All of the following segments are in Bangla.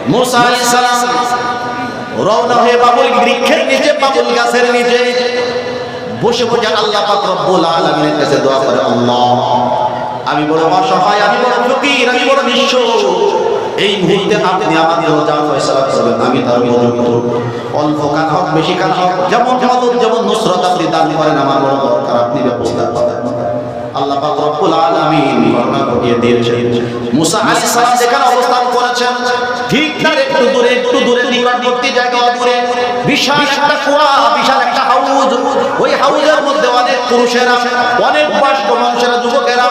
মুসা আলাইহিস সালাম রওনা হয়ে বাবুল বৃক্ষের নিচে, বাবুল গাছের নিচে বসে বসে আল্লাহ পাক রব্বুল আলামিনের কাছে দোয়া করে, আল্লাহ আমি বড় অসহায়, আমি বড় ফকির, আমি বড় নিঃস্ব, এই মুহূর্তে আপনি আমার জন্য যা ফয়সালা করবেন আমি তার মনোনীত। অল্প কাজ হোক বেশি কাজ হোক, যেমন মদদ যেমন নুসরত আপনি দান করেন, আমার বড় দরকার আপনি ব্যবস্থা করেন। আল্লাহ পাক রব্বুল আলামিন ঘটনা ঘটিয়ে দিয়েছেন। মুসা আলাইহিস সালাম যেখানে অবস্থান করেছেন ঠিক তার একটু দূরে নিকটবর্তী জায়গা দূরে বিশাল একটা কুয়া, বিশাল একটা হাউজ। ওই হাউজের মধ্যে অনেক পুরুষেরা, অনেক বয়স্ক মানুষেরা, যুবকেরা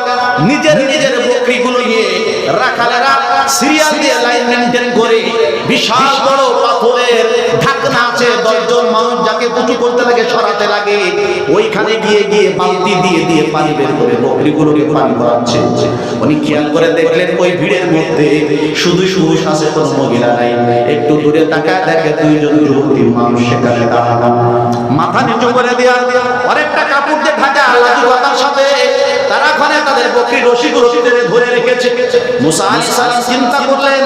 নিজের বকরিগুলো নিয়ে রাখালেরা সিরিয়াল দিয়ে লাইন মেইনটেইন করে বিশাল বড় পাথরের ঢাকনা আছে, 10 জন মানুষ যাকে উঁচু করতে লাগে, সরাতে লাগে, ওইখানে গিয়ে বালতি দিয়ে পানি বের করে বকরিগুলোকে পানি করাচ্ছে। উনি খেয়াল করে দেখলেন ওই ভিড়ের মধ্যে শুধু আছে, কোনো মহিলা নাই। একটু দূরে তাকায় দেখে 2 জন যুবতী মানুষ সেখানে দাঁড়ানো, মাথা নিচু করে দেয়া, অনেকটা কাপড় দিয়ে ঢাকা, লাজুকতার সাথে তারা ওখানে তাদের বকরির রশিগুলো ধরে রেখেছে। মুসা আলাইহিস সালাম চিন্তা করলেন,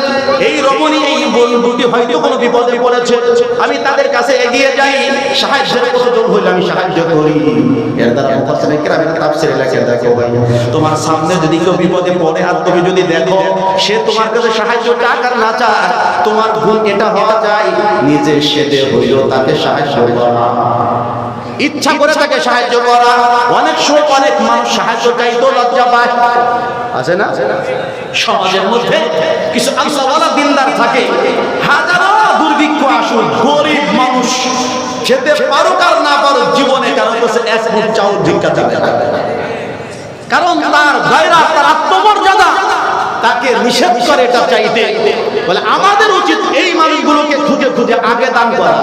এই রমণী, এই বন্ধুটি হয়তো কোনো বিপদে পড়েছে, আমি তাদের কাছে এগিয়ে যাই, সাহায্যের প্রয়োজন হইলে আমি সাহায্য করি। এর দ্বারা মুফাসসিরিন কেরামের তাফসীরে লেখা, দেখো ভাই, তোমার সামনে যদি কেউ বিপদে পড়ে আর তুমি যদি দেখো সে তোমার কাছে সাহায্য চাক আর না চাক, তোমার গুণ এটা হওয়া যায় নিজে সেদে হইল তাকে সাহায্য করা, ইচ্ছা করে তাকে সাহায্য করা। অনেক সময় অনেক মানুষ সাহায্য চাইতো লজ্জা পায়, আছে না? সমাজের মধ্যে কিছু আল্লাহওয়ালা দিনদার থাকে, হাজারো দুর্ভিক্ষ আসুক, গরিব মানুষ খেতে পারুক আর না পারুক, জীবনে কারো কাছে এক মুঠ চাউল ভিক্ষা চাবে না, কারণ তার গায়রাত, তার আত্মমর্যাদা তাকে নিষেধ করে এটা চাইতে। বলে আমাদের উচিত এই মানুষগুলোকে খুঁজে আগে দান করা,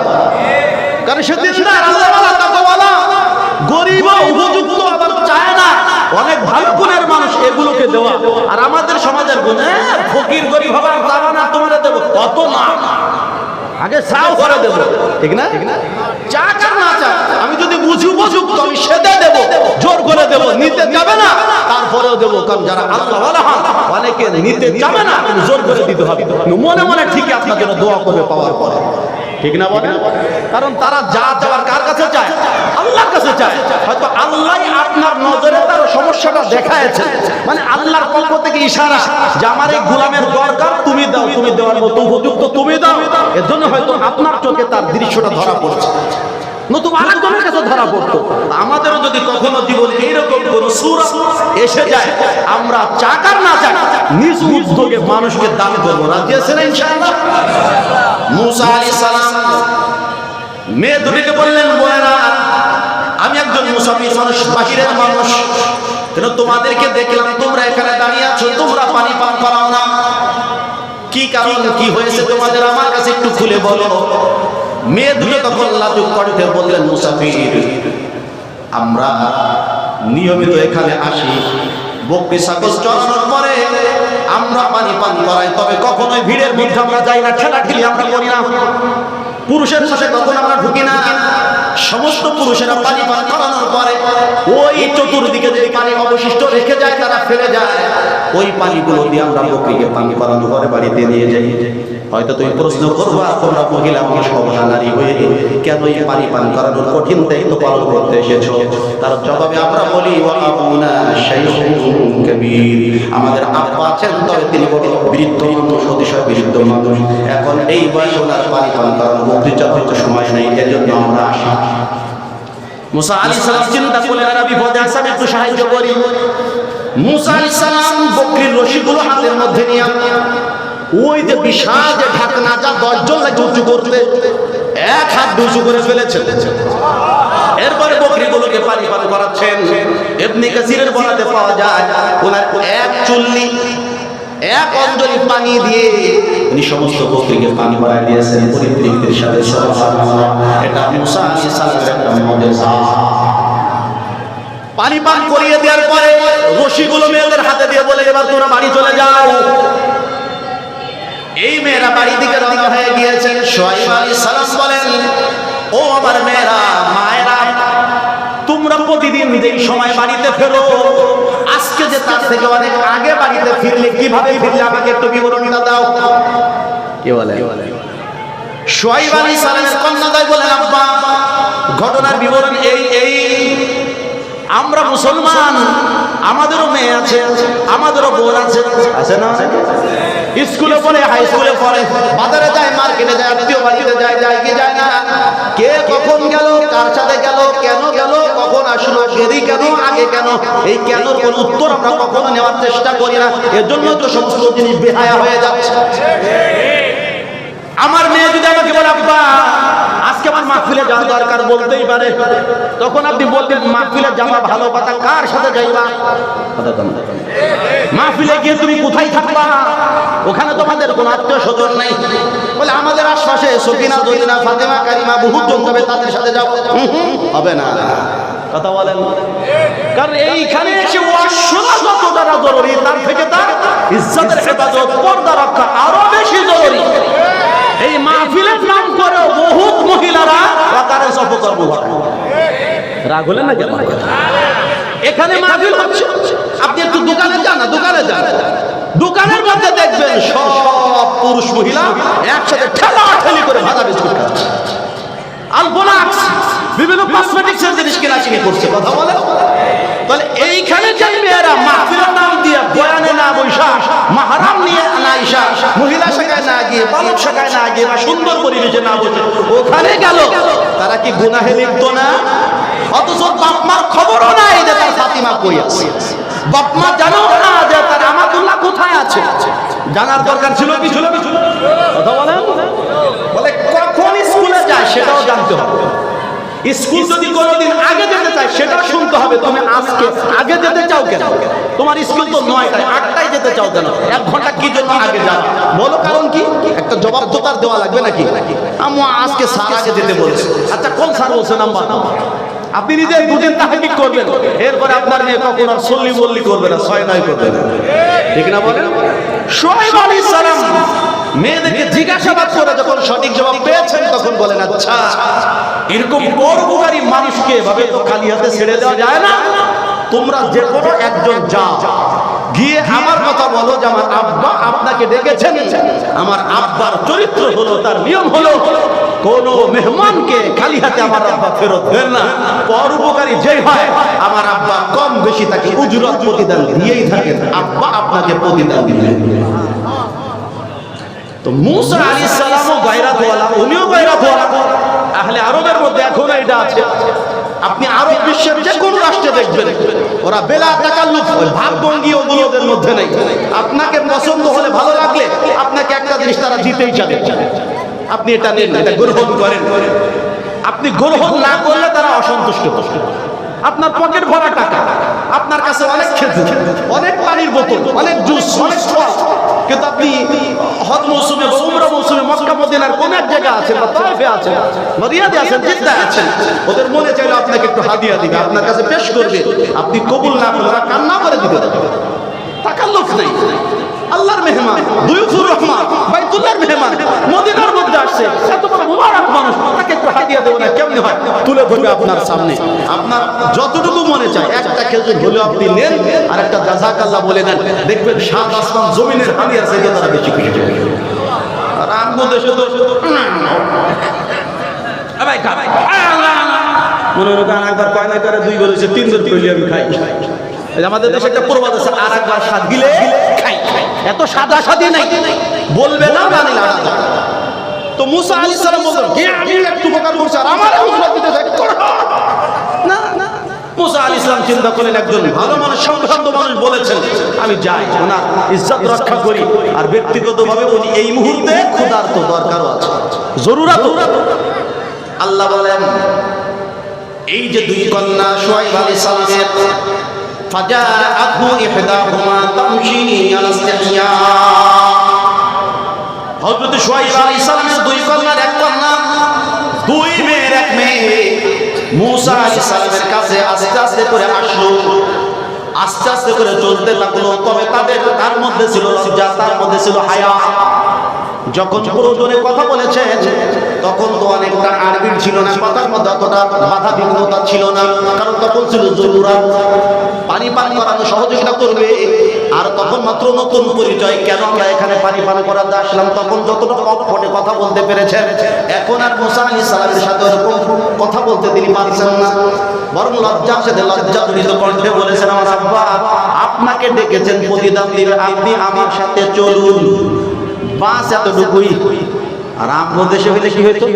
কারণ সে দিনদার, আল্লাহওয়ালা, তাকওয়ালা, গরিব উপযুক্ত আবার চায় না, অনেক ভালো গুণের মানুষ, এগুলোকে দেওয়া। আর আমাদের সমাজের গুণ, ফকির গরিব হবার দাওয়া না তোমারে দেব, কত না, আগে সাও করে দেব, ঠিক না? চাক আর না চাক, আমি যদি বুঝি উপযুক্ত আমি সেদে দেব, জোর করে দেব, নিতে যাবে না তারপরেও দেব। কারণ যারা আল্লাহওয়ালা হন অনেকে নিতে যাবে না, কিন্তু জোর করে দিতে হবে, মনে মনে ঠিকই আপনার জন্য দোয়া করবে পাওয়ার পরে, ঠিক না বলেন? কারণ তারা যা চাওয়ার কার কাছে চায়? আল্লাহর কাছে চায়। হয়তো আল্লাহই আপনার নজরে তার সমস্যাটা দেখায়ছে, মানে আল্লাহর পক্ষ থেকে ইশারা যে আমার এই গোলামের দরকার, তুমি দাও, তুমি দেওয়ার মতো উপযুক্ত তুমি দাও। এর জন্য হয়তো আপনার চোখে তার দৃশ্যটা ধরা পড়ছে, নতুবা আরেকজনের কাছে ধরা পড়তো। আমাদেরও যদি কখনো জীবনে এইরকম কোন সূরত এসে যায়, আমরা চাক আর না চাক নিজ উদ্যোগে মানুষকে দান করবো, রাজি আছেন ইনশাআল্লাহ? মুসা আলাইহিস সালাম মেয়ে দুটিকে বললেন, বোনেরা, আমি একজন মুসাফির মানুষ, বাহিরের মানুষ, কিন্তু তোমাদেরকে দেখলাম তোমরা এখানে দাঁড়িয়ে আছো, তোমরা পানি পান করাও না, কি কারণ, কি হয়েছে তোমাদের, আমার কাছে একটু খুলে বলো। মেয়ে দুটো তখন লাজুক কণ্ঠে বললেন, মুসাফির, আমরা নিয়মিত এখানে আসি, বকরি ছাগল চড়ানোর পরে আমরা পানি পান করাই, তবে কখনোই ভিড়ের মধ্যে আমরা যাই না, ঠেলাঠেলি আমরা করি না, পুরুষের সাথে কখনো আমরা ঢুকি না। সমস্ত পুরুষেরা পানি পান করানোর পরে ওই চতুর্দিকে যে পানি অবশিষ্ট রেখে যায়, তারা ফেলে যায়, ওই পানিগুলো দিয়ে আমরা বকরিকে পানি করানো করে বাড়িতে নিয়ে যাই। হয়তো তুমি প্রশ্ন করবা, তোমরা মহিলা মানুষ, কমলা নারী হয়ে কেন এই পানি পান করানোর কঠিন দায়িত্ব পালন করতে এসেছো? তার জবাবে আমরা বলি, ওয়া আবুনা শাইখুন কাবীর, আমাদের আব্বা আছেন, তবে তিনি বড় বৃদ্ধ মানুষ, অতিশয় বৃদ্ধ মানুষ, এখন এই বয়সে ওনার পানি পান করানো বকরির যথেষ্ট সময় নেই, এর জন্য আমরা আসি। মুসা আলাইহিস সালাম চিন্তা করলেন, এরা বিপদে আছে, আমি একটু সাহায্য করি। মুসা আলাইহিস সালাম বকরির রশিগুলো হাতের মধ্যে নিয়ে ওই যে বিশাল যে ঢাকনা, যা 10 জন লাগে উঁচু করতে, এক হাত উঁচু করে ফেলেছেন। এরপরে বকরিগুলোকে পানি পান করাচ্ছেন। ইবনে কাসিরের বর্ণনাতে পাওয়া যায়, ওনার এক চুল্লি, এক অঞ্জলি পানি দিয়ে উনি সমস্ত বকরিকে পানি করায় দিয়েছেন পরিতৃপ্তির সাথে। সুবহানাল্লাহ, এটা মুসা আলাইহিস সালামের একটা মুজিজা। পানি পান করিয়ে দেওয়ার পরে রশিগুলো মেয়েদের হাতে দিয়ে বলে, এবার তোমরা বাড়ি চলে যাও। এই মেয়েরা বাড়ি দিকে রওনা হয়ে গিয়েছেন। শুআয়ব আলাইহিস সালাম বলেন, ও আমার মেয়েরা, মায়েরা, তোমরা প্রতিদিন যেই সময় বাড়িতে ফেরো, আজকে যে তার থেকে অনেক আগে বাড়িতে ফিরলে, কিভাবে ফিরলে আমাকে একটু বিবরণটা দাও। কে বলে? শুআয়ব আলাইহিস সালামের কন্যাদ্বয় বলেন, আব্বা ঘটনার বিবরণ এই আমরা মুসলমান, আমাদেরও মেয়ে আছে, আমাদেরও বোন আছে, আছে না? স্কুলে পড়ে, হাই স্কুলে পড়ে, বাজারে যায়, মার্কেটে যায়, আত্মীয় বাড়িতে যায়, যায় কি যায় না? কে কখন গেল, কার সাথে গেল, কেন গেল, কখন আসলো, দেরি কেন, আগে কেন, এই কেনর কোন উত্তর আমরা কখনো নেওয়ার চেষ্টা করি না। এর জন্য তো সমস্ত জিনিস বেহায়া হয়ে যাচ্ছে। আমার মেয়ে যদি আমাকে বলে, আব্বা আজকে আমার মাহফিলে যাওয়া দরকার, বলতেই পারে, তখন আপনি বলবেন মাহফিলে যাওয়া ভালো কথা, কার সাথে যাইবা? মাহফিলে গিয়ে তুমি কোথায় থাকবা? ওখানে তোমাদের কোনো আত্মীয় স্বজন নাই। বলে আমাদের আশপাশে সকিনা, জরিনা, ফাতেমা, কারিমা বহুত জন যাবে, তাদের সাথে যাবো। হবে না, কথা বলেন। কারণ এইখানে এসে ওয়াজ শোনা যতটা জরুরি, তার থেকে তার ইজ্জতের হেফাজত, পর্দা রক্ষা আরো বেশি জরুরি। এই মাহফিলের নাম করে বহুত মহিলারা রাতারে সফর ঘটায়। রাগ হলেন না কেন? এখানে মাহফিল হচ্ছে, আপনি একটু দোকানে যান না, দোকানে যান, দোকানের মধ্যে দেখবেন সব পুরুষ মহিলা একসাথে ঠেলাঠেলি করে ভাজা বিস্কুট খাচ্ছে, আলপোনাক্স, বিভিন্ন কসমেটিক্সের জিনিস কেনাকাটি করছে। কথা বলে, তাহলে এইখানে যে মেয়েরা মাহফিলের নাম দিয়ে বয়ানে না বৈশা, মাহারাম নিয়ে না আইসা, মহিলা শাখায় না গিয়ে, বালক শাখায় না গিয়ে, বা সুন্দর পরিবেশে না বসে ওখানে গেল, তারা কি গুনাহে লিপ্ত না? অথচ বাপ মার খবরও নাই যে তার ফাতিমা কই আছে, বাপ মা জানো না যে তার আমাতুল্লাহ কোথায় আছে। জানার দরকার ছিল কি ছিল? কথা বলেন। বলে কখন স্কুলে যায় সেটাও জানতে হবে। স্কুল যদি কোনোদিন আগে যেতে চায় সেটাও শুনতে হবে। তুমি আজকে আগে যেতে চাও কেন? তোমার স্কুল তো 9টায়, 8টায় যেতে চাও কেন? 1 ঘন্টা কি জন্য আগে যাও? বলো কারণ কি? একটা জবাব তো তার দেওয়া লাগবে নাকি? আম্মু আজকে স্যার আগে যেতে বলেছে। আচ্ছা কোন স্যার বলছে? নাম্বার আপনি নিজে দুদিন তাহকিক করবেন, এরপরে আপনার মেয়ে কখন আর সল্লি বল্লি করবে না, 6-9 করবে না, ঠিক না বলেন? শুআয়ব আলাইহিস সালাম মেয়েদেরকে জিজ্ঞাসাবাদ করে যখন সঠিক জবাব পেয়েছেন, তখন বলেন, আচ্ছা এরকম পরোপকারী মানুষকে এভাবে তো খালি হাতে ছেড়ে দেওয়া যায় না। তোমরা যে কোনো একজন যাও, গিয়ে আমার কথা বলো যে আমার আব্বা আপনাকে ডেকেছেন। আমার আব্বার চরিত্র হলো, তার নিয়ম হলো, কোন মেহমানকে খালি হাতে আমার আব্বা ফেরত দেন না। পরোপকারী যেই হয় আমার আব্বা কম বেশি তাকে উজরত প্রতিদান দিয়েই থাকেন। আব্বা আপনাকে প্রতিদান দিবেন। তো মুসা আলাইহিস সালামও গায়রাতওয়ালা, উনিও গায়রাতওয়ালা। আহলে আরবের মধ্যে এখনো এটা আছে। আপনি আরব বিশ্বের যে কোন রাষ্ট্রে দেখবেন, ওরা বেলা তাকাল্লুফ, ভাবভঙ্গি ওগুলোদের মধ্যে নেই। আপনাকে পছন্দ হলে, ভালো লাগলে আপনাকে একটা জিনিস তারা দিতেই চায়, আপনি এটা নেন, এটা গ্রহণ করেন। আপনি গ্রহণ না করলে তারা অসন্তুষ্ট। আপনার পকেট ভরা টাকা, আপনার কাছে অনেক খেজুর, অনেক পানির বোতল, অনেক জুস, অনেক ফল, কিন্তু আপনি হজ মৌসুমে, উমরা মৌসুমে মক্কা মদিনার কোন এক জায়গা আছে, বা তায়েফে আছে, বা রিয়াদে আছেন, জিদ্দায় আছেন, ওদের মনে চাইলে আপনাকে একটু হাদিয়া দিবে, আপনার কাছে পেশ করবে, আপনি কবুল না করলে ওরা কান্না করে দিবে। তাকাল্লুফ নেই। আল্লাহর মেহমান, দুয়ুফুর রহমান, বাইতুল্লাহর মেহমান, মদিনার মধ্যে আসছে, এত বড় মুবারক মানুষ, তাকে একটু হাদিয়া দেব না কেমনে হয়? তুলে ধরবে আপনার সামনে। আপনার যতটুকু মনে চায় একটা খেজুর হলেও আপনি নেন, আর একটা জাযাকাল্লাহ বলে নেন, দেখবেন সাত আসমান জমিনের হাদিয়া থেকে তারা বেশি খুশি হবে। আর আমগো দেশে তো ভাই ভাই মনে হয় একবার কয় না করে 2 বলেছে 3 বার কইলে আমি খাই। আমাদের দেশে একটা প্রবাদ আছে, আর একবার স্বাদ গিলে খাই। এত সাদা সাদি নাই, বলবে না মানে আলাদা। তো মুসা আলাইহিস সালাম বললেন, কে আমি একটু উপকার করছি আর আমার উজরত দিতে চাই না। মুসা আলাইহিস সালাম চিন্তা করলেন, একজন ভালো মানুষ, সম্ভ্রান্ত মানুষ বলেছেন, আমি যাই, ওনার ইজ্জত রক্ষা করি। আর ব্যক্তিগতভাবে উনি এই মুহূর্তে ক্ষুধার্ত, দরকারও আছে, জরুরত। আল্লাহ বলেন, এই যে 2 কন্যা শুআয়ব আলাইহিস সালামের, ফাজাআতহু ইহদাহুমা তামশি আলা ইসতিহইয়া। হযরত শুআয়ব আলাইহিস সালামের 2 কন্যার এক কন্যা, 2 মেয়ের এক মেয়ে মুসা আলাইহিস সালামের কাছে আস্তে আস্তে করে আসলো, আস্তে আস্তে করে চলতে লাগলো। তবে তার মধ্যে ছিল লজ্জা, তার মধ্যে ছিল হায়া। যখন প্রয়োজনে কথা বলেছেন তখন তো অনেকটা আরবি ছিল না, কথার মধ্যে অতটা বাধা বিঘ্নতা ছিল না, কারণ তখন ছিল জরুরত। পানি পান করানো সহযোগিতা করবে। আর তখন মাত্র নতুন পরিচয়, কেন আমরা এখানে পানি পান করাতে আসলাম, তখন যতটা কপটে কথা বলতে পেরেছেন, এখন আর মুসা আলাইহিস সালামের সাথে ওরকম কথা বলতে তিনি পারছেন না। বরং লজ্জার সাথে লজ্জাজনিত কণ্ঠে বলেছেন, আমার আব্বা আপনাকে ডেকেছেন প্রতিদান দিবে, আপনি আমার সাথে চলুন। বাস এতটুকুই। আর আমগো দেশে হইলে কি হইতো?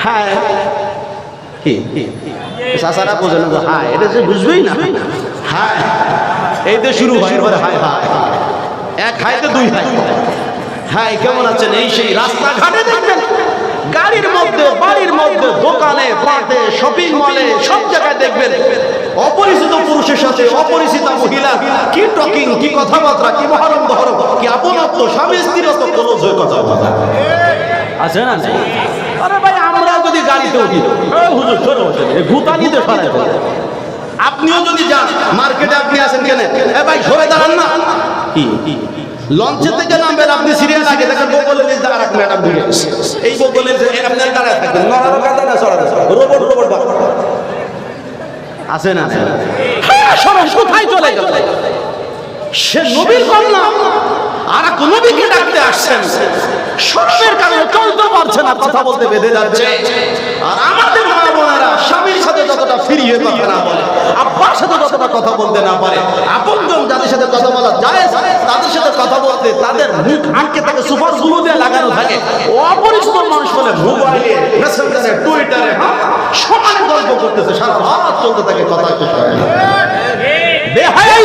হ্যাঁ কি চাচারা বোঝেন, হ্যাঁ এটা যে বুঝবেই না, হ্যাঁ এই তো শুরু হয়, এবারে হায় হায়, এক হাইতে দুই হাই, হ্যাঁ কেমন আছেন, এই সেই রাস্তাঘাটে দেখবেন, গাড়ির মধ্যে, বাড়ির মধ্যে, দোকানে, পাটে, শপিং মলে, সব জায়গায় দেখবেন অপরিচিত পুরুষের সাথে অপরিচিত মহিলা কি টকিং, কি কথাবার্তা, কি মহরম ধরম, কি আপনত্ব, স্বামী স্ত্রীর তো ক্লোজ হয়ে কথাবার্তা আছে না? আরে ভাই আমরা যদি গাড়িতে উঠি, হুজুর সরে বসেন, ভূতানিতে সরাই ফেলে। আপনিও যদি যান মার্কেটে, আপনি আছেন কেন, এ ভাই সরে দাঁড়ান না, কি লঞ্চের থেকে নামবেন, আপনি সিরিয়াল আগে দেখেন, বগলের নিচে আর এক ম্যাডাম ঢুকে এই বগলের আপনার দাঁড়ায় থাকবেন, নড়ানো কাঁদা না সরা রোবট রোবট বা আছে না? হ্যাঁ সবাই কোথায় চলে গেল? সে নবীর কন্যা আর এক নবীকে ডাকতে আসছেন, শরমের কারণে চলতে পারছে না, কথা বলতে বেঁধে যাচ্ছে। আর আমাদের মা বোনেরা স্বামীর সাথে যতটা ফিরিয়ে কথা না বলে, আব্বার সাথে যতটা কথা বলতে না পারে, আপনজন যাদের সাথে কথা বলা যায় তাদের সাথে কথা বলতে তাদের মুখ আটকে থাকে, সুপার গ্লু দিয়ে লাগানো থাকে। অপরিচিত মানুষ বলে মোবাইলে, মেসেঞ্জারে, টুইটারে সমানে গল্প করতেছে, সারা রাত চলতে থাকে, কথা শেষ হয় না। বেহাই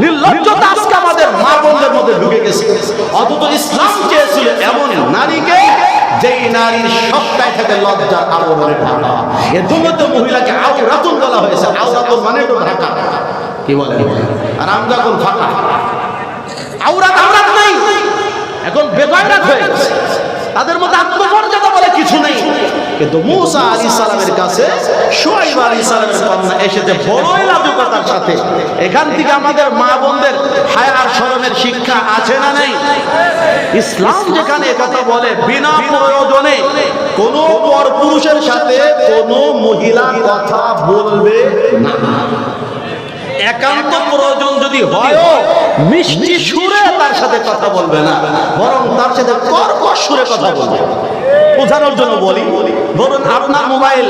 নির্লজ্জতা আজকে আমাদের মা বোনদের মধ্যে ঢুকে গেছে। অথচ ইসলাম চেয়েছিল এমন নারীকে যেই নারীর সবটাই থেকে লজ্জার আবরণে ঢাকা। এর জন্য তো মহিলাকে আওরাতুন বলা হয়েছে। আওরাতুন মানে তো ঢাকা, কি বলে? আর আমরা এখন ফাঁকা, আওরাত আওরাত নাই, এখন বেগায়রাত হয়ে গেছে। তাদের মধ্যে আত্মমর্যাদা বলে কিছু নেই। কিন্তু মুসা আলাইহিস সালামের কাছে শুআয়ব আলাইহিস সালামের কন্যা এসেছে বড়ই লাজুকতার সাথে। এখান থেকে আমাদের মা বোনদের হায়া আর শরমের শিক্ষা আছে না নেই? ইসলাম যেখানে কথা বলে বিনা প্রয়োজনে কোনো পরপুরুষের সাথে কোনো মহিলা কথা বলবে না। একান্ত প্রয়োজন যদি হয় মিষ্টি সুরে তার সাথে কথা বলবে না, বরং তার সাথে কর্কশ সুরে কথা বলবে। বোঝানোর জন্য বলি, ধরুন আপনার মোবাইল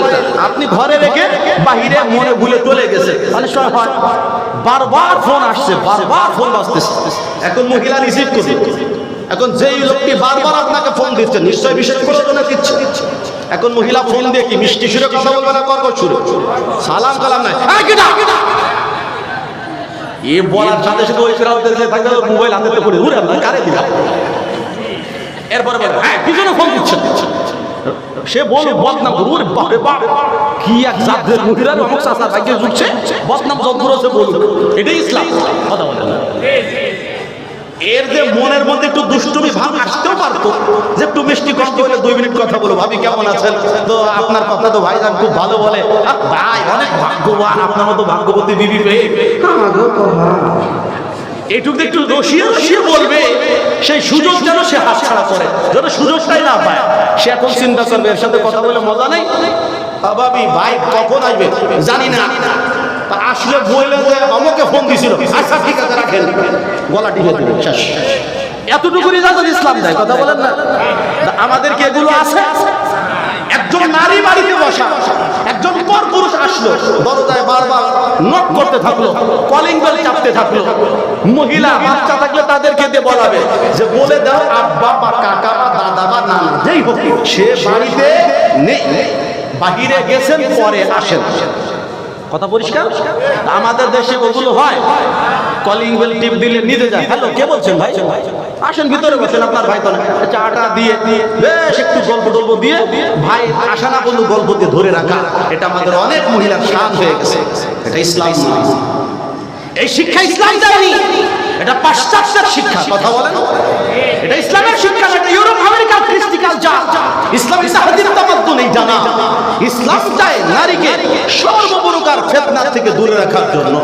আপনি ঘরে রেখে বাহিরে মনে ভুলে চলে গেছে, অনেক সময় হয় বারবার ফোন আসছে, বারবার ফোন বাজতেছে, এখন মহিলা রিসিভ করবে। এখন যেই লোকটি বারবার আপনাকে ফোন দিচ্ছে নিশ্চয় বিশেষ প্রয়োজনে দিচ্ছে। এখন মহিলা ফোন দিয়ে কি মিষ্টি সুরে কথা বলবে না কর্কশ সুরে? সালাম কালাম নাই, এ বলার সাথে সাথে ওই ফেরাতে থাকবে, মোবাইল হাতে করে ঘুরে আপনার কারে দিলা। এরপরে বলে হ্যাঁ পিছনে ফোন দিচ্ছে, সে বল বদনাম করুন, বাপরে বাপ কি এক জাতের মহিলা অমুক চাচার ভাগ্যে ঝুঁকছে, বদনাম যদ্দুর আছে বলুন, এটাই ইসলাম। কথা বলে না। এর যে মনের মধ্যে একটু দুষ্টুমি ভাব আসতেও পারতো, যে একটু মিষ্টি কম বলে 2 মিনিট কথা বলো, ভাবি কেমন আছেন, তো আপনার কথা তো ভাইজান খুব ভালো বলে, ভাই অনেক ভাগ্যবান, আপনার মতো ভাগ্যবতী বিবি পেয়ে। এইটুকু একটু রসিয়ে রসিয়ে বলবে, সেই সুযোগ যেন সে হাতছাড়া করে, যেন সুযোগটাই না পায়। সে এখন চিন্তা করবে এর সাথে কথা বলে মজা নেই, ভাবি ভাই কখন আসবে জানি না, তা আসলে বললে যে আমাকে ফোন দিছিল, আচ্ছা ঠিক আছে রাখেন, গলা টিপে দিবে, শেষ। এতটুকু রেজাল্ট ইসলাম দেয়, কথা বলেন না? আমাদেরকে এগুলো আছে। একজন নারী বাড়িতে বসা, একজন পরপুরুষ আসলো, দরজায় বারবার নক করতে থাকলো, কলিং বেল চাপতে থাকলো, মহিলা বাচ্চা থাকলে তাদেরকে দিয়ে বলাবে যে বলে দাও আব্বা বা কাকা বা দাদা বা নানা যেই হোক সে বাড়িতে নেই, বাহিরে গেছেন, পরে আসেন। কথা পরিষ্কার? আমাদের দেশে ওগুলো হয়, কলিং বেল টিপ দিলে নিজে যায়, হ্যালো কে বলছেন ভাই, আসেন ভিতরে বসেন, আপনার ভাই তো চাটা দিয়ে বেশ একটু গল্প টল্প দিয়ে ভাই আসা না বললো গল্প দিয়ে ধরে রাখা, এটা আমাদের অনেক মহিলার শান হয়ে গেছে। এটা ইসলাম নয়, এই শিক্ষা ইসলাম দেয়নি, এটা পাশ্চাত্যের শিক্ষা। কথা বলেন, এটা ইসলামের শিক্ষা, এটা ইউরোপ আমেরিকার কৃষ্টি কালচার। ইসলাম ইসলামের তামাদ্দুন এই জানা। ইসলাম চায় নারীকে সর্বপ্রকার ফিতনা থেকে দূরে রাখার জন্য।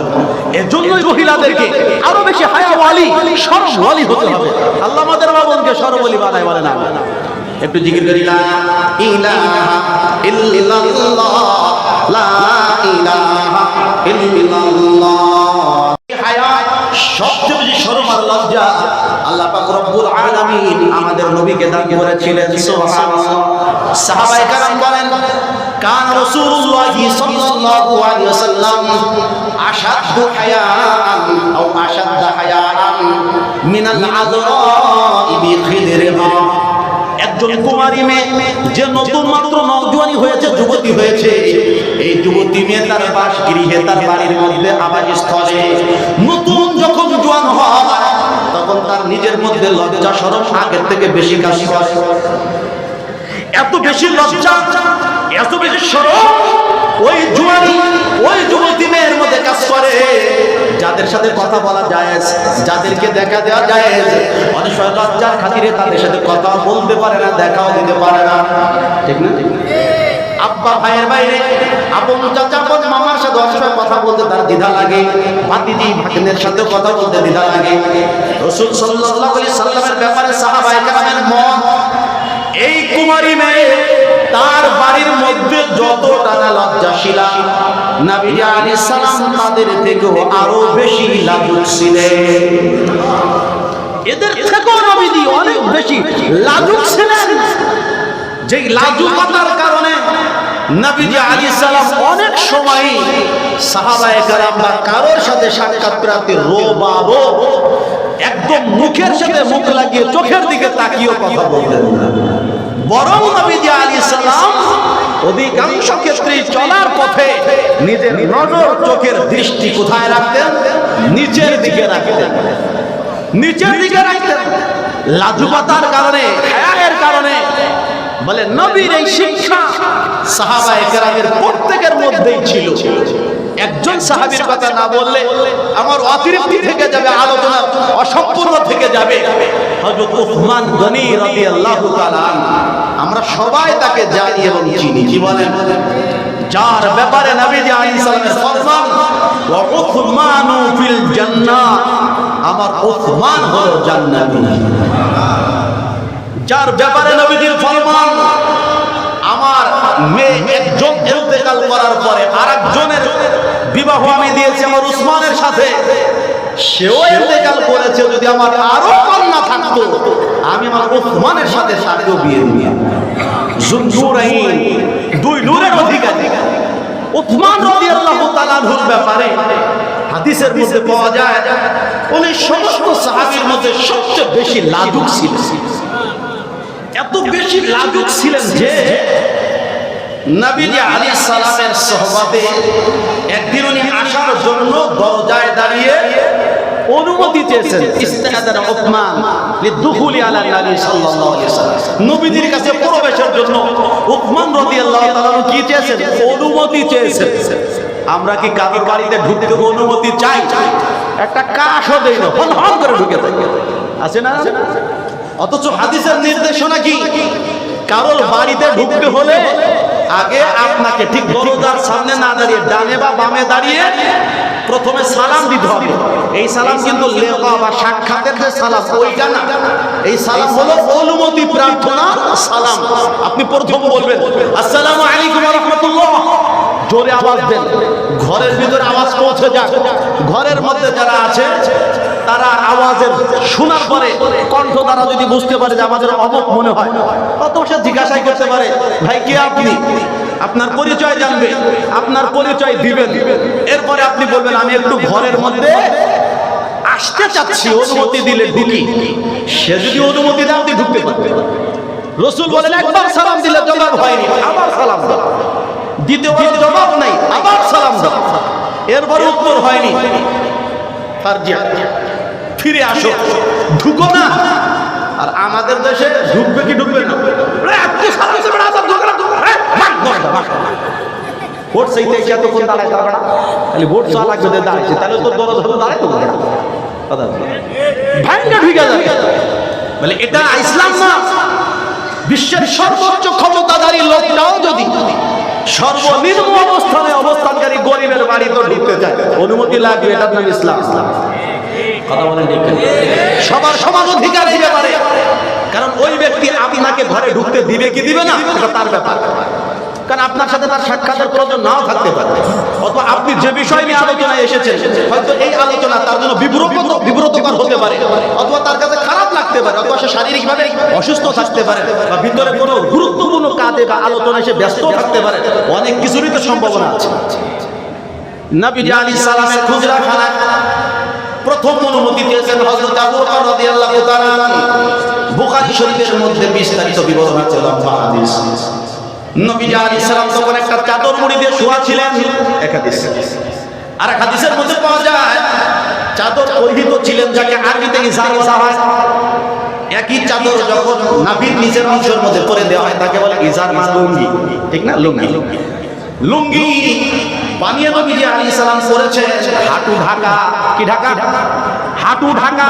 এজন্যই মহিলাদেরকে আরো বেশি হায়াওয়ালি, শরমওয়ালি হতে হবে। আল্লাহ আমাদের মা বোনকে শরমওয়ালি বানায়, বলে না? একটু জিকির করি, লা ইলাহা ইল্লাল্লাহ, লা ইলাহা ইল্লাল্লাহ। নবীকে দান করেছিলেন। সুবহানাল্লাহ। সাহাবায়ে কেরাম বলেন কান রাসূলুল্লাহ সাল্লাল্লাহু আলাইহি ওয়াসাল্লাম আশাদ্দু হায়াআন আও আশাদ্দা হায়াআন মিনাল আযরা'i বিখিদরিহা। একজন কুমারী মেয়ে যে নতুন মাত্র নওজোয়ানি হয়েছে, যুবতী হয়েছে, এই যুবতী মেয়ে তার বাসগৃহে, তার বাড়ির মধ্যে আবাসস্থলে নতুন যখন জোয়ান হয় তখন তার নিজের মধ্যে লজ্জা শরম আগের থেকে বেশি কাজ করে। এত বেশি লজ্জা, এত বেশি শরম ওই জোয়ানি ওই যুবতী মেয়ের মধ্যে কাজ করে। যাদের সাথে কথা বলা জায়েজ, যাদেরকে দেখা দেওয়া জায়েজ, অনেক সময় লজ্জার খাতিরে তাদের সাথে কথা বলতে পারে না, দেখাও দিতে পারে না। ঠিক না? আব্বা ভাইয়ের বাইরে আপন চাচা আপন মামার সাথে অনেক সময় কথা বলতে তার দ্বিধা লাগে, ভাতিজি ভাগ্নের সাথে কথা বলতে দ্বিধা লাগে। রাসূল সাল্লাল্লাহু আলাইহি সাল্লামের ব্যাপারে সাহাবায়ে কেরামের মত, এই কুমারী মেয়ে তার বাড়ির মধ্যে যতটা না লজ্জাশীলা, নবী আলাইহিস সালাম তাদের থেকেও আরো বেশি লাজুক ছিলেন। এদের থেকেও নবীজি অনেক বেশি লাজুক ছিলেন। যেই লাজুকতার কারণে নবীজি আলাইহিস সালাম অনেক সময় সাহাবায়ে কেরাম বা কারোর সাথে সাক্ষাৎ প্রার্থী রোবাবো একদম মুখের সাথে মুখ লাগিয়ে চোখের দিকে তাকিয়ে কথা বলতেন না, বরং নবীজি আলাইহিস সালাম অধিকাংশ ক্ষেত্রে চলার পথে নিজের নজর চোখের দৃষ্টি কোথায় রাখতেন? নিচের দিকে রাখতেন, নিচের দিকে রাখতেন। লাজুকতার কারণে, হায়ার কারণে। বলে নবীর এই শিক্ষা সাহাবায়ে কেরামের প্রত্যেকের মধ্যেই ছিল। একজন সাহাবীর কথা না বললে আমার অতিরিক্তি থেকে যাবে, আলোচনা অসম্পূর্ণ থেকে যাবে। হযরত উসমান গনি রাদিয়াল্লাহু তাআলা আনহু, আমরা সবাই তাকে জানি এবং চিনি। কি বলেন? যার ব্যাপারে নবীজি আলাইহিস সালামের ফরমান ওয়া উসমানু ফিল জান্নাহ, আমার উসমান হলো জান্নাতি। যার ব্যাপারে নবীজির ফরমান আমার মেয়ে একজন ইন্তেকাল করার পরে আরেকজনের বিবাহ আমি দিয়েছি আমার উসমানের সাথে, সেও ইন্তেকাল করেছে, যদি আমার আরো কন্যা থাকতো আমি আমার উসমানের সাথে তাকেও বিয়ে দিয়ে। যুননুরাইন, দুই নূরের অধিকারী উসমান রাদিয়াল্লাহু তাআলা আনহুর ব্যাপারে হাদিসের মধ্যে পাওয়া যায় উনি সমস্ত সাহাবীর মধ্যে সবচেয়ে বেশি লাজুক ছিলেন। এত বেশি লাজুক ছিলেন যে নবীজি আলাইহিস সালামের সোহবতে একদিন উনি আসার জন্য দরজায় দাঁড়িয়ে অনুমতি চেয়েছেন। ইস্তাআযানা উসমান লিদুখুলি আলা নবী সাল্লাল্লাহু আলাইহি ওয়াসাল্লাম, নবীজির কাছে প্রবেশের জন্য উসমান রাদিয়াল্লাহু তাআলা কি চেয়েছেন? অনুমতি চেয়েছেন। আমরা কি কারোর বাড়িতে ঢুকতে অনুমতি চাই? একটা কাশও দেই না, হন হন করে ঢুকে যাই, আছে না? অথচ হাদিসের নির্দেশনা কি? কারোর বাড়িতে ঢুকতে হলে আগে আপনাকে ঠিক দরজার সামনে না দাঁড়িয়ে ডানে বা বামে দাঁড়িয়ে প্রথমে সালাম দিতে হবে। এই সালাম কিন্তু লেখা বা সাক্ষাতের যে সালাম ওইটা না, এই সালাম হলো অনুমতি প্রার্থনা সালাম। আপনি প্রথম বলবেন আসসালামু আলাইকুম ওয়া রাহমাতুল্লাহ, জোরে আওয়াজ দেন, ঘরের ভিতরে আওয়াজ পৌঁছে যাক। ঘরের মধ্যে যারা আছে তারা আওয়াজের শোনার পরে কণ্ঠ দ্বারা যদি বুঝতে পারে যে আমাদের অমুক মনে হয়, অত সে জিজ্ঞাসাই করতে পারে ভাই কে আপনি, আপনার পরিচয় জানবে, আপনার পরিচয় দিবেন। এরপরে আপনি বলবেন আমি একটু ঘরের মধ্যে আসতে চাচ্ছি, অনুমতি দিলে ঢুকি। সে যদি অনুমতি দেন আপনি ঢুকতে পারবেন। রাসূল বলেন একবার সালাম দিলে জবাব হয়নি, আবার সালাম দাও। দ্বিতীয়বার জবাব নাই, আবার সালাম দাও। এরপরে উত্তর হয়নি, ফিরে আসো, ঢুকো না। আর আমাদের দেশে ঢুকবে কি ঢুকবে না, ভোট সেইতে এতক্ষণ দাঁড়ায় দাঁড়াবে না, খালি ভোট চালাক যদি দাঁড়াইছে তাহলে তো দরজা দাঁড়ায় তো ভাঙ্গা ঢুকে যাবে। বলে এটা ইসলাম না। বিশ্বের সর্বোচ্চ ক্ষমতাধারী লোকটাও যদি সর্বনিম্ন অবস্থানে অবস্থানকারী গরিবের বাড়িতে ঢুকতে চায় অনুমতি লাগবে, এটার নাম ইসলাম। কথা বলেন ঠিক? সবার সমান অধিকার দিতে পারে, কারণ ওই ব্যক্তি আপনাকে ঘরে ঢুকতে দিবে কি দিবে না এটা তার ব্যাপার। কারণ আপনার সাথে তার সাক্ষাতের প্রয়োজন নাও থাকতে পারে, অথবা আপনি যে বিষয় নিয়ে আলোচনায় এসেছেন হয়তো এই আলোচনা তার জন্য বিব্রতকর হতে পারে, অথবা তার কাছে খারাপ লাগতে পারে, অথবা সে শারীরিকভাবে অসুস্থ থাকতে পারে, বা ভিতরে কোনো গুরুত্বপূর্ণ কাজে বা আলোচনায় সে ব্যস্ত থাকতে পারে। অনেক কিছুরই তো সম্ভাবনা আছে। নবীজি আলাইহিস সালামের খুজরাখানা প্রথম অনুমতি দিয়েছেন হযরত আবু বকর রাদিয়াল্লাহু তাআলা। বুখারী শরীফের মধ্যে বিস্তারিত বিবরণ আছে, লম্বা হাদিস। নবীজি আলাইহিস সালাম তখন একটা চাদর মুড়ি দিয়ে শোয়া ছিলেন, এক হাদিস। আর এক হাদিসের মধ্যে পাওয়া যায় চাদর পরিহিত ছিলেন, যাকে আরবিতে ইজার বলা হয়। একই চাদর যখন নাভির নিচের অংশের মধ্যে পরে দেওয়া হয় তাকে বলে ইজার বা লুঙ্গি, ঠিক না? লুঙ্গি লুঙ্গি বানিয়ে নবীজি আলাইহিস সালাম পরেছেন হাঁটু ঢাকা। কি ঢাকা? হাঁটু ঢাকা,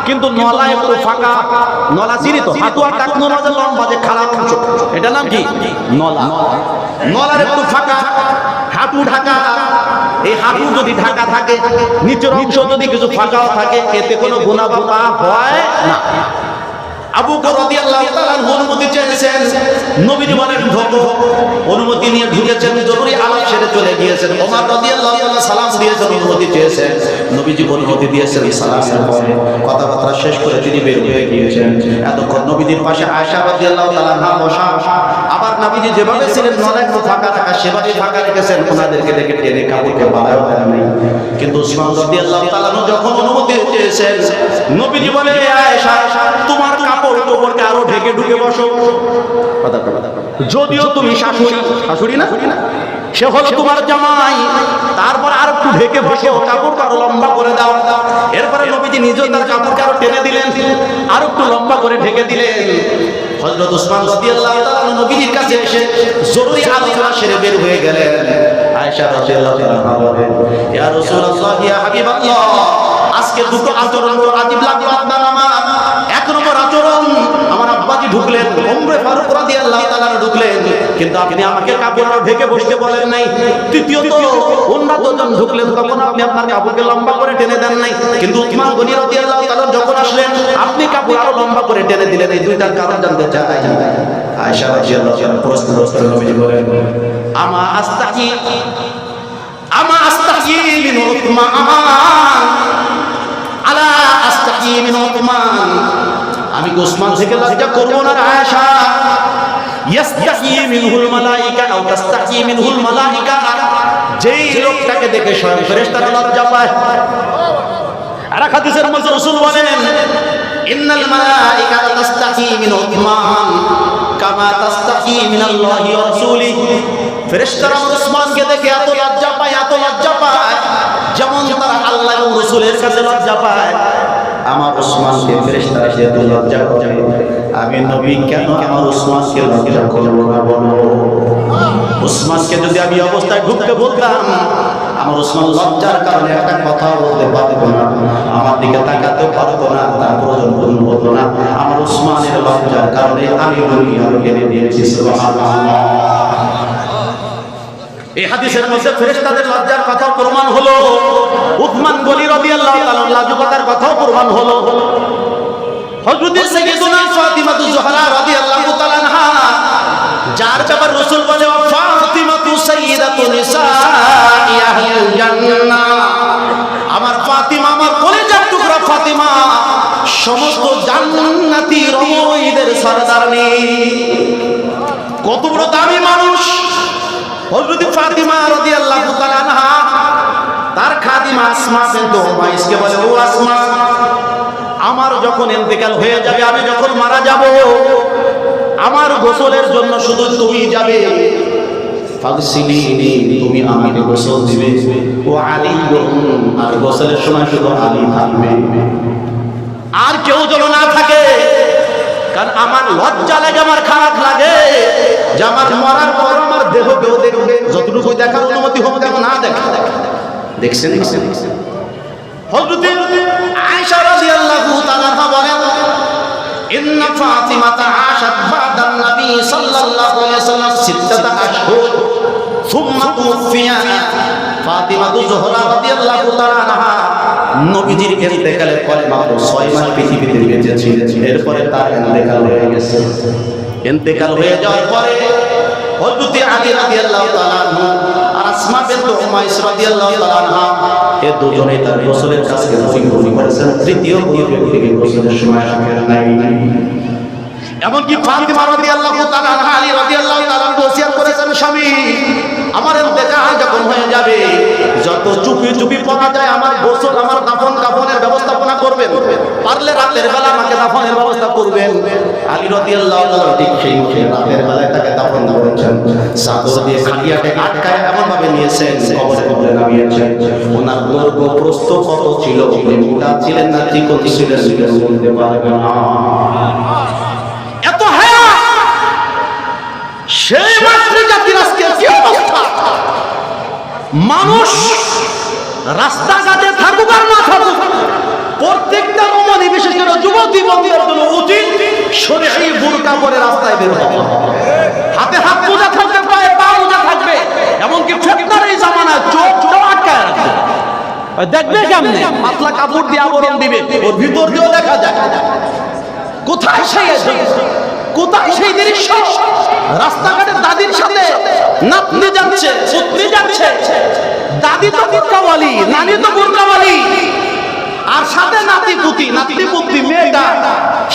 কিন্তু নলা একটু ফাঁকা। নলা চিনি তো, হাঁটু আর টাকনো মাঝে লম্বা যে খারাপ অংশ, এটা নাম কি? নলা। নলার একটু ফাঁকা, হাঁটু ঢাকা। এই হাঁটু যদি ঢাকা থাকে, নিচের অংশ যদি কিছু ফাঁকাও থাকে, এতে কোনো গুনাহ বা পাপ হয় না। আবু বকর রাদিয়াল্লাহু তাআলা অনুমতি চেয়েছেন, নবীজি বলেন ঢোকো। অনুমতি নিয়ে ঢুকেছেন, জরুরি আলাপ সেরে চলে গিয়েছেন। ওমর রাদিয়াল্লাহু তাআলা সালাম দিয়েছেন, অনুমতি চেয়েছেন, নবীজি অনুমতি দিয়েছেন। সালামের পরে কথাবার্তা শেষ করে তিনি বের হয়ে গিয়েছেন। এতক্ষণ নবীজির পাশে আয়েশা রাদিয়াল্লাহু তাআলা বসা। আবার নবীজি যেভাবে ছিলেন নলা একটু ফাঁকা থাকা, সেভাবে ফাঁকা রেখেছেন। ওনাদেরকে দেখে টেনে কাপড়কে বাঁধাও দেন নাই। কিন্তু উসমান রাদিয়াল্লাহু তাআলা যখন অনুমতি চেয়েছেন, নবীজি বলে আয়েশা তোমার কাপড়কে আরো ঢেকে ঢুকে বসো। যদিও তুমি শাশুড়ি না, সে হলো তোমার জামাই, তারপর আর একটু ঢেকে বসে কাপড় আরো লম্বা করে দাও। এরপরে নবীজি নিজে তার কাপড়কে আরো টেনে দিলেন, আর একটু লম্বা করে ঢেকে দিলেন। হযরত উসমান রাদিয়াল্লাহু তাআলা নবীজির কাছে এসে জরুরি আলোচনা সেরে বের হয়ে গেলেন। আয়েশা রাদিয়াল্লাহু তাআলা বলেন, ইয়া রাসূলুল্লাহ, ইয়া হাবিবাল্লাহ, আজকে দুটো আচরণ তো আজীব লাগলো আপনার আমার। এক নম্বর আচরণ, আমার আব্বাজি ঢুকলেন, ওমরে ফারুক রাদিয়াল্লাহু তাআলা ঢুকলেন, কিন্তু আপনি আমাকে কাপড় ঢেকে বসতে বলেন নাই। দ্বিতীয়ত, অন্য দুজন ঢুকলেন, তখন আপনি আপনার কাপড়কে লম্বা করে টেনে দেন নাই। কিন্তু উসমান গনি রাদিয়াল্লাহু তাআলা যখন আসলেন, আপনি কাপড় আরো লম্বা করে টেনে দিলেন। এই দুইটার কারণ জানতে চাই। আয়েশা রাদিয়াল্লাহু তাআলা প্রশ্ন নবীজি বলেন, আমা আস্তাহি মিন উসমান আলা আস্তাহি মিন উসমান, আমি কি উসমান থেকে লজ্জা করব না? আয়েশা, ইয়াস্তাহি মিনহুল মালায়েকা আও তাস্তাহি মিনহুল মালায়েকা, যেই লোকটাকে দেখে স্বয়ং ফেরেশতারা লজ্জা পায়। আর হাদিসের মধ্যে রাসূল বলেন, ইন্নাল মালায়েকাতা তাস্তাহি মিন উসমান কামা তাস্তাহি মিনাল্লাহি ওয়া রাসূলিহি, ফেরেশতারা উসমানকে দেখে এত লজ্জা পায়, এত লজ্জা পায়, যেমন তারা আল্লাহ এবং রাসূলের কাছে লজ্জা পায়। আমার উসমানকে ফেরেশতারা যেহেতু লজ্জা করে, আমি নবী কেন আমার উসমানকে লজ্জা করব না? বলো, উসমানকে যদি আমি অবস্থায় ঢুকতে বলতাম, আমার উসমান লজ্জার কারণে একটা কথা বলতে পারতো না, আমার দিকে তাকাতে পারতো না, তার প্রয়োজন পূর্ণ হতো না। আমার উসমানের লজ্জার কারণে আমি দুনিয়াকে কেড়ে নিয়েছি। সুবহানাল্লাহ। এই হাদিসের মধ্যে ফেরেশতাদের লজ্জার কথা প্রমাণ হলো, উসমান গনি রাদিয়াল্লাহু তাআলা লাজুকতার কথাও প্রমাণ হলো। হযরত সাইয়্যিদুনা ফাতিমাতুজ জোহরা রাদিয়াল্লাহু তাআলা আনহা, যার ব্যাপারে রাসূল বলে ফাতিমাতু সাইয়্যিদাতু নিসাই আহলিল জান্নাহ, আমার ফাতিমা, আমার কলিজার টুকরা ফাতিমা সমস্ত জান্নাতি রমণীদের সরদারনি। কত বড় দামি মানুষ হযরত ফাতিমা রাদিয়াল্লাহু তাআলা আনহা। তার খাদিমা আসমা বিনতে উমাইসকে বলে, ও আসমা, আমার যখন ইন্তেকাল হয়ে যাবে, আমি যখন মারা যাব, আমার গোসলের জন্য শুধু তুমি যাবে। ফাগসিলিনি, তুমি আমাকে গোসল দিবে। ও আলী, আর গোসলের সময় শুধু আলী থাকবে, আর কেউ যেন না থাকে। কারণ আমার লজ্জা লাগে, আমার খারাপ লাগে যে আমার মরার পর আমার দেহ কেউ দেখবে। যতটুকু দেখার অনুমতি হোক কেন না দেখা। দেখছেন হযরত আয়েশা রাদিয়াল্লাহু তাআলা বলেন, ইন্না ফাতিমাতা আশাত বাদান নবী সাল্লাল্লাহু আলাইহি ওয়াসাল্লাম 6 আশহুর সুম্মা তুফিয়া। ফাতিমাতু জোহরা রাদিয়াল্লাহু তাআলা আনহা নবীজির ইন্তেকালের পরে মাত্র 6 মাস পৃথিবীতে বেঁচে ছিলেন। এরপরে তার ইন্তেকাল হয়ে গেছে। ইন্তেকাল হয়ে যাওয়ার পরে হযরত আলী রাদিয়াল্লাহু তাআলা আনহু আর আসমা বিনত উমাইস রাদিয়াল্লাহু তাআলা আনহা এই দুজনেই তার গোসলের কাজকে পরিপূর্ণ করেছেন। তৃতীয় কোনো ব্যক্তিকে গোসলের সময় রাখেন নাই। এমনকি ফাতিমা রাদিয়াল্লাহু তাআলা আনহা আলী রাদিয়াল্লাহু তাআলা ওসিয়ত করেছেন, স্বামী আমার ইন্তেকাল যখন হয়ে যাবে যত চুপি চুপি পড়া যায় আমার গোসল আমার দাফন কাফনের ব্যবস্থাপনা করবেন, পারলে রাতের বেলা আমাকে দাফনের ব্যবস্থা করবেন। আলী রাদিয়াল্লাহু তাআলা ঠিক সেই মতো রাতের বেলায় তাকে দাফন করেছেন, চাদর দিয়ে খাটিয়াকে আটকায় এমন ভাবে নিয়েছেন কবরে কবরে নামিয়েছেন। ওনার দৈর্ঘ্য প্রস্থ কত ছিল, উনি মোটা ছিলেন না চিকন ছিলেন বলতে পারবে না। এত হায়া সেই মাতৃজাতির আজকে কি অবস্থা, মানুষ রাস্তাঘাটে থাকুক আর না থাকুক প্রত্যেকটা রমণী বিশেষ করে যুবতী বন্ধুদের জন্য উচিত শরীয়ী বুরকা পরে রাস্তায় বের হওয়া, হাতে হাত মোজা থাকবে, পায়ে পা মোজা থাকবে, এমনকি ফিতনার এই জামানায় চোখটাও আটকায় রাখবে। দেখবে কেমনে পাতলা কাপড় দিয়ে আবরণ দিবে, ওর ভিতর দিয়েও দেখা যায়। কোথায় সেই কোথায় সেই দৃশ্য, রাস্তাঘাটে দাদির সাথে নাতনি যাচ্ছে, পুত্রী যাচ্ছে, দাদি তো বুরকাওয়ালি, নানি তো বুরকাওয়ালি, আর সাথে নাতি পুতি মেয়েটা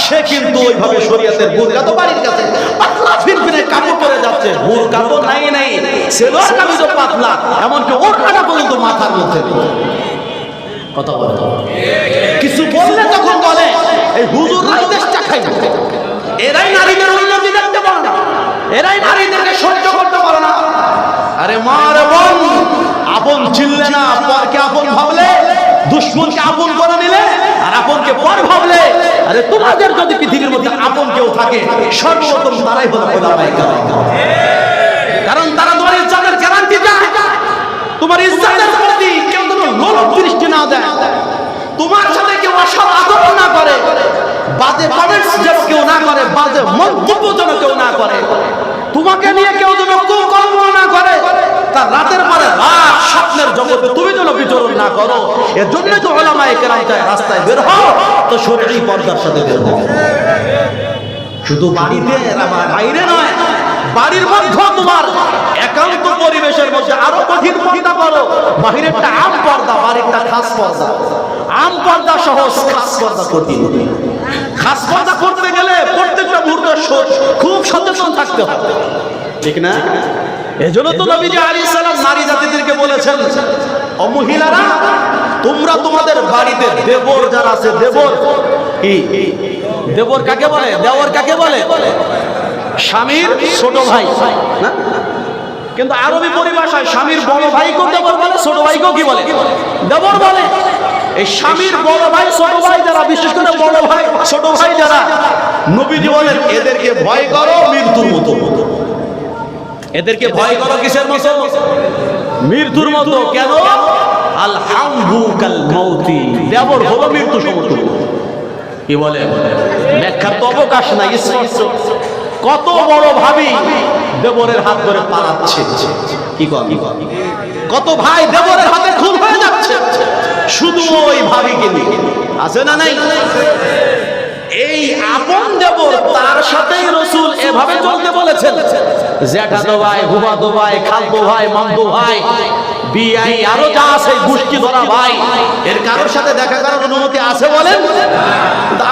সে কিন্তু ওইভাবে শরীয়তের বুরকা তো বাড়ির কাছে পাতলা ফিরফিরে কাপড় পরে যাচ্ছে, বুরকা তো নাই সেলোয়ার কামিজ পাতলা, এমনকি ওড়নাটা পর্যন্ত মাথার মধ্যে। কথা বলে কিছু বললে তখন বলে এই হুজুররা দেশটা খাই না, এরাই নারীদের উন্নতি দেখতে পারে না, এরাই নারীদেরকে সহ্য করতে পারে না। আরে মা রে বোন, আপন চিনলে না, পরকে আপন ভাবলে, দুশমনকে আপন করে নিলে আর আপনকে পর ভাবলে, আরে তোমাদের যদি পৃথিবীর মধ্যে আপন কেউ থাকে সর্বপ্রথম তারাই হলো ওলামায়ে কেরাম। কারণ তারা তোমার ইজ্জতের গ্যারান্টি দেয়, তোমার ইজ্জতের প্রতি কেউ যেন লোলুপ দৃষ্টি না দেয়, তোমার সাথে কেউ অসৎ আচরণ না করে, বাজে কমেন্টস যেন কেউ না করে, বাজে মন্তব্য যেন কেউ না করে, তোমাকে নিয়ে কেউ যেন কুকর্ম না করে, তার রাতের পরে রাত স্বপ্নের জগতে তুমি যেন বিচরণ না করো। এর জন্য তো উলামায়ে কেরাম চায় রাস্তায় বের হও তো শরীয়ী পর্দার সাথে বের হও, শুধু বাড়িতে বাইরে নয়, বাড়ির মধ্যে তোমার একান্ত পরিবেশের মধ্যে আরো কঠিন পর্দা করো। বাহিরেরটা আম পর্দা, বাড়িরটা খাস পর্দা। আম পর্দা সহজ, খাস পর্দা কঠিন। খাস পর্দা করতে গেলে প্রত্যেকটা মুহূর্তে খুব সচেতন থাকতে হবে, ঠিক না? এজন্য তো নবীজি আলাইহিস সালাম নারী জাতিদেরকে বলেছেন, ও মহিলারা তোমরা তোমাদের বাড়িতে দেবর যারা আছে, দেবর কি, দেবর কাকে বলে, দেওর কাকে বলে? স্বামীর ছোট ভাই না, কিন্তু আরবি পরিভাষায় স্বামীর বড় ভাইকেও দেবর বলে, ছোট ভাইকেও কি বলে, দেবর বলে। এই স্বামীর বড় ভাই ছোট ভাই যারা, বিশেষ করে বড় ভাই ছোট ভাই যারা, নবীজি বলেন এদেরকে ভয় করো মৃত্যুর মতো। এদেরকে ভয় করো কিসের মতো? মৃত্যুর মতো। কেন? আল হামবু কাল মাউতি, দেবর হলো মৃত্যু সমতুল্য। কি বলে? ব্যাখ্যার তো অবকাশ নাই, স্পষ্ট। কত বড় ভাবি দেবরের হাত ধরে পালাচ্ছে, কি কত ভাই দেবরের হাতে খুন হয়ে যাচ্ছে শুধু ওই ভাবিকে নিয়ে, আছে না নাই? এই আপন দেবর, তার সাথেই রাসূল এভাবে চলতে বলেছেন। জ্যাঠাতো ভাই, ফুফাতো ভাই, খালতো ভাই, মামতো ভাই, বিআই আরো যা আছে গোষ্ঠী ধরা ভাই, এর কারোর সাথে দেখা করার অনুমতি আছে বলেন?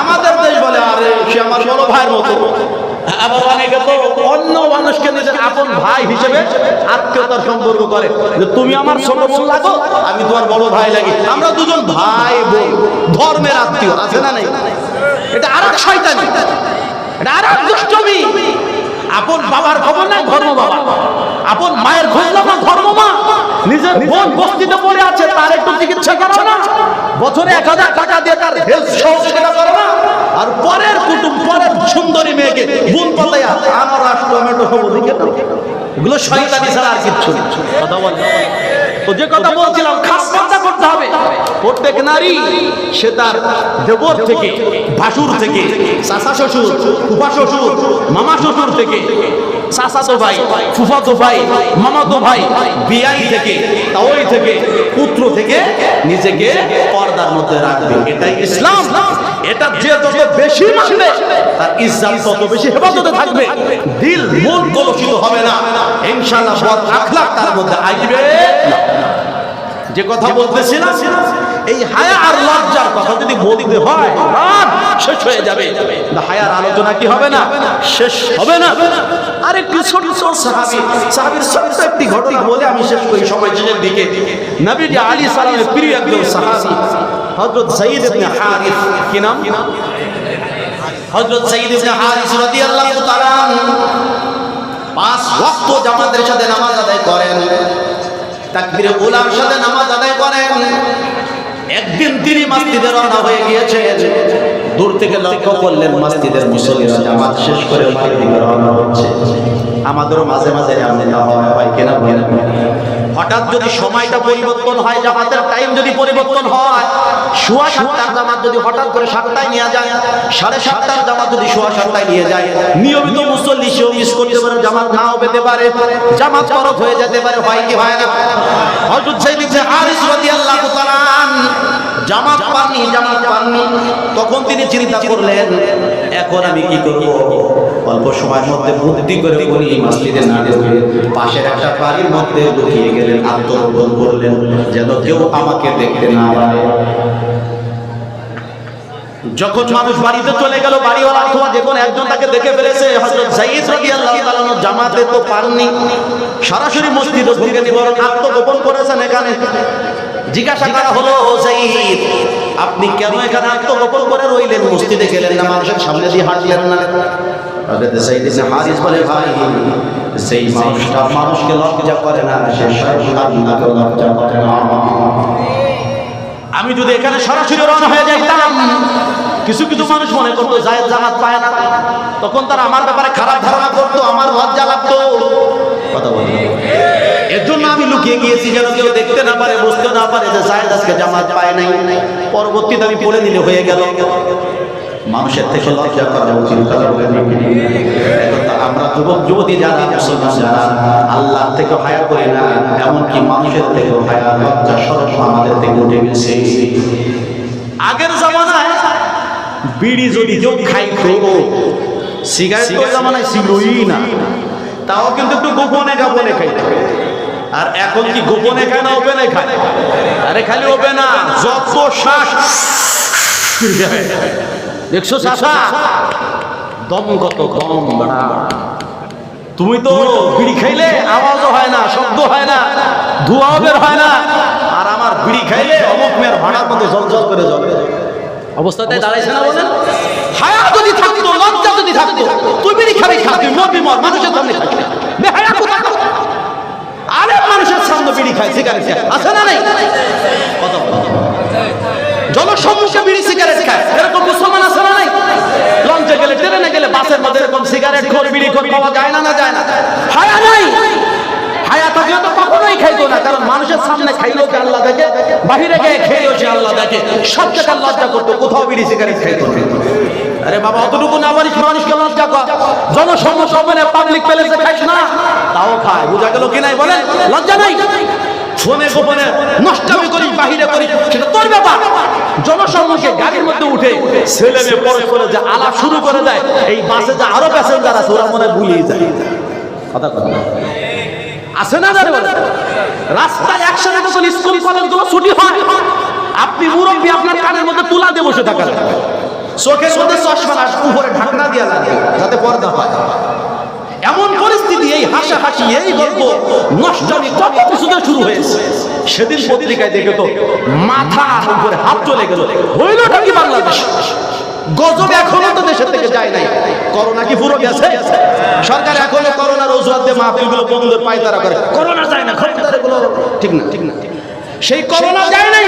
আমাদের দেশ বলে আরে সে আমার বড় ভাইয়ের মতো। আবার অনেকে তো অন্য মানুষকে নিজের আপন ভাই হিসেবে আত্মীয়তার সম্পর্ক করে, যে তুমি আমার ছোট বোন লাগো, আমি তোমার বড় ভাই লাগি, আমরা দুজন ভাই বোন, ধর্মের আত্মীয়, আছে না নাই? এটা আরেক শয়তানি, এটা আরেক দুষ্টমি। আপন বাবার খবর নাই, ধর্ম বাবা। আপন মায়ের খোঁজ না, ধর্ম মা। নিজের বোন বস্তিতে পড়ে আছে, তার একটু চিকিৎসা করো না, বছরে 1000 টাকা দিয়ে তার হেলথ সহযোগিতা করো না, আর পরের কুটুম, পরের সুন্দরী মেয়েকে বোন পাতাইয়া আনারস টমেটো সব দিকে দাও। এগুলো শয়তানি ছাড়া আর কিচ্ছু না। কথা বল। তো যে কথা বলছিলাম, খাস পর্দা করতে হবে। প্রত্যেক নারী সে তার দেবর থেকে, ভাসুর থেকে, চাচা শ্বশুর, ফুফা শ্বশুর, মামা শ্বশুর থেকে, চাচাতো ভাই, ফুফাতো ভাই, মামাতো ভাই, বিয়াই থেকে, তাওই থেকে, পুত্র থেকে নিজেকে পর্দার মধ্যে রাখবে। এটাই ইসলাম। এটা যে যত বেশি মানবে তার ইজ্জত তত বেশি হেফাজতে থাকবে, দিল মন কলুষিত হবে না, ইনশাআল্লাহ বদ আখলাক তার মধ্যে আসবে না। যে কথা বলতেছিলাম, এই হায়া আর লজ্জার কথা যদি বলতে হয় রাত শেষ হয়ে যাবে, হায়ার আলোচনা কি হবে না, শেষ হবে না। আর একটু ছোট ছোট সাহাবীর ছোট্ট একটি ঘটনা বলে আমি শেষ করি সময় শেষের দিকে। নবী আলী সালামের প্রিয় একজন সাহাবী হযরত যায়েদ ইবনে হারিস, কি নাম? হযরত যায়েদ ইবনে হারিস রাদিয়াল্লাহু তাআলা 5 ওয়াক্ত জামাতের সাথে নামাজ আদায় করেন, তাকবীরে উলার সাথে নামাজ আদায় করেন। একদিন তিনি মসজিদে রওনা হয়ে গিয়েছেন, দূর থেকে লক্ষ্য করলেন মসজিদের মুসল্লিরা জামাত শেষ করে বাড়ির দিকে রওনা হচ্ছে। আমাদেরও মাঝে মাঝে এমনটা হয় কেনা বলেন, হঠাৎ যদি সময়টা পরিবর্তন হয়, জামাতের টাইম যদি পরিবর্তন হয়, সোয়া 7টার জামাত যদি হঠাৎ করে 7টায় নিয়ে যায়, 7:30টার জামাত যদি সোয়া 7টায় নিয়ে যায়, নিয়মিত মুসল্লি সেও মিস করতে পারে, জামাত নাও পেতে পারে, জামাত ফরজ হয়ে যেতে পারে, হয় কি হয় না? হযরত যায়েদ ইবনে হারিস রাদিয়াল্লাহু তাআলা জামাত পাননি। তখন তিনি চিন্তা করলেন, এখন আমি কি করব? অল্প সময়ের মধ্যে বুদ্ধি করে উনি মসজিদে না ঢুকে পাশের একটা বাড়ির মধ্যে লুকিয়ে গেলেন, আত্মগোপন করলেন যেন কেউ আমাকে দেখতে না পারে। যখন মানুষ বাড়িতে চলে গেল, বাড়িওয়ালা অথবা যে কোনো একজন তাকে দেখে ফেলেছে, হযরত যায়েদ রাদিয়াল্লাহু তাআলা জামাতে তো পারেননি, সরাসরি মসজিদে ঢুকে নি, বরং আত্মগোপন করেছেন এখানে। জিজ্ঞাসা করা হলো, যায়েদ আপনি কেন এখানে আত্মগোপন করে রইলেন, মসজিদে গেলেন না, মানুষের সামনে দিয়ে হাঁটলেন না? হযরত যায়েদ ইবনে হারিস বলে, ভাই সেই মানুষটা মানুষকে লজ্জা করে না, সে শয়তানকে লজ্জা করে না। আমি যদি এখানে সরাসরি রওনা হয়ে যাইতাম, কিছু কিছু মানুষ মনে করতো যায়েদ জামাত পায় না, তখন তারা আমার ব্যাপারে খারাপ ধারণা করতো, আমার লজ্জা লাগতো। কথা বলতো, এর জন্য আমি লুকিয়ে গিয়েছি যেন কেউ দেখতে না পারে, বুঝতে না পারে যে যায়েদ আজকে জামাত পায় নাই। পরবর্তীতে আমি পড়ে নিলে হয়ে গেল। মানুষের থেকে লজ্জা করা উচিত। আমরা যুবক যুবতী যারা মুসলমান যারা আল্লাহ থেকে হায়া করি না, এমনকি মানুষের থেকে হায়া লজ্জা সরস আমাদের থেকে উঠে গেছে। আগের জামানায় বিড়ি যদি কেউ খাইতো, সিগারেট তো জামানায় ছিলই না, তাও কিন্তু একটু গোপনে গোপনে খাইতো। আর এখন কি গোপনে খায় না ওপেনে খায়? আরে খালি ওপেন না, যত শ্বাস দেখছো চাচা, দম কত কম। তুমি তো বিড়ি খাইলে আওয়াজও হয় না, শব্দ হয় না, ধোঁয়াও বের হয় না, আর আমার বিড়ি খাইলে অমুক মেয়ের ভাড়ার মতো জলজল করে জ্বলে। অবস্থাতে দাঁড়াইছে না? বলেন, হায়া যদি থাকতো, লজ্জা যদি থাকতো, তুই বিড়ি খাবি, খাবি মরবি মর, মানুষের সামনে খাবি না। বেহায়া কোথা? আরে মানুষের সামনে বিড়ি খায়, সিগারেট খায়, আছে না নাই? কত জনসম্মুখে বিড়ি সিগারেট খায়, এরকম মুসলমান আছে না নাই? লঞ্চে গেলে, ট্রেনে গেলে, বাসের মধ্যে এরকম সিগারেট খোর, বিড়ি খোর পাওয়া যায় না? না যায় না? হায়া নাই। হায়া থাকলে তো কখনোই খাইতো না, কারণ মানুষের সামনে খাইলো যে আল্লাহ দেখে, বাহিরে গিয়ে খেয়েও যে আল্লাহ দেখে, সব জায়গায় লজ্জা করতো, কোথাও বিড়ি সিগারেট খাইতো না। আরে বাবা, অতটুকু না পারিস মানুষকে লজ্জা কর? জনসম্মুখে পাবলিক প্লেসে খাইস না, তাও খায়। বোঝা গেল কি নাই? বলেন, লজ্জা নাই। ফোনে গোপনে নষ্টামি করি, বাহিরে করি, সেটা তোর ব্যাপার। জনসম্মুখে গাড়ির মধ্যে উঠে ছেলে মেয়ে পরস্পরে যে আলাপ শুরু করে দেয়, এই বাসে যে আরো প্যাসেঞ্জার আছে ওরা মনে ভুলিয়ে যায়। কথা কথা আছে না? রাস্তায় একসাথে যখন স্কুল কলেজগুলো ছুটি হয়, আপনি মুরব্বী, আপনার কানের মধ্যে তুলা দিয়ে বসে থাকা, চোখের মধ্যে চশমা না, উপরে ঢাকনা দিয়ে লাগে যাতে পর্দা হয়। এমন পরিস্থিতি, এই হাসাহাসি, এই গল্প, নষ্টামি কত কিছুতে শুরু হয়েছে। সেদিন পত্রিকায় দেখে তো মাথা উপরে হাত চলে গেল। হইলটা কি বাংলাদেশ? গজব এখনো তো দেশের থেকে যায় নাই। করোনা কি পুরো গেছে? সরকার এখনো করোনার অজুহাত দিয়ে মাহফিলগুলো বন্ধের পায়তারা করে, করোনা যায় না, খবরদারগুলো ঠিক না, ঠিক না। সেই করোনা যায় নাই,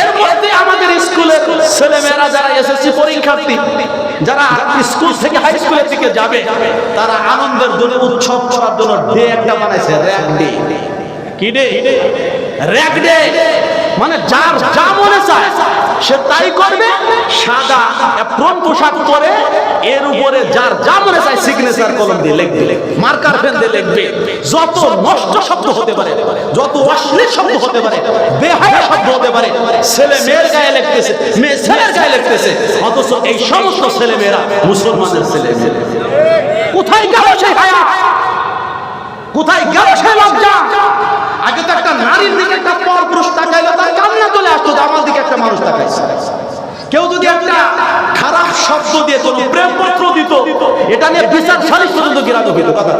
এর মধ্যে আমাদের স্কুলের ছেলেমেয়েরা যারা এসএসসি পরীক্ষার্থী, যারা স্কুল থেকে হাই স্কুলের দিকে যাবে, তারা আনন্দের জন্য, উৎসব করার জন্য ডে একটা বানাইছে, র‍্যাক ডে। কি ডে? Rag day. মানে যার যা মনে চায় সে তাই করবে, সাদা এপ্রন পোশাক পরে, এর উপরে যার যা মনে চায় সিগনেচার কলম দিয়ে লিখবে, মার্কার পেন দিয়ে লিখবে। যত নষ্ট শব্দ হতে পারে, যত অশ্লীল শব্দ হতে পারে, বেহায়া শব্দ হতে পারে ছেলে মেয়ের গায়ে লিখতেছে, মেয়ে ছেলের গায়ে লিখতেছে, অথচ এই সমস্ত ছেলে মেয়েরা মুসলমানের ছেলে মেয়ে। কোথায় গেল সেই হায়া, কোথায় গেল সেই লজ্জা? আগে তো একটা নারীর দিকে একটা পরপুরুষ তাকাইলে তার কান্না চলে আসতো, আমার দিকে একটা মানুষ তাকাইছে। কেউ যদি একটা খারাপ শব্দ দিয়ে কোনো প্রেম পত্র দিত, এটা নিয়ে বিচার সালিশ পর্যন্ত গিরানো হইতো। কথা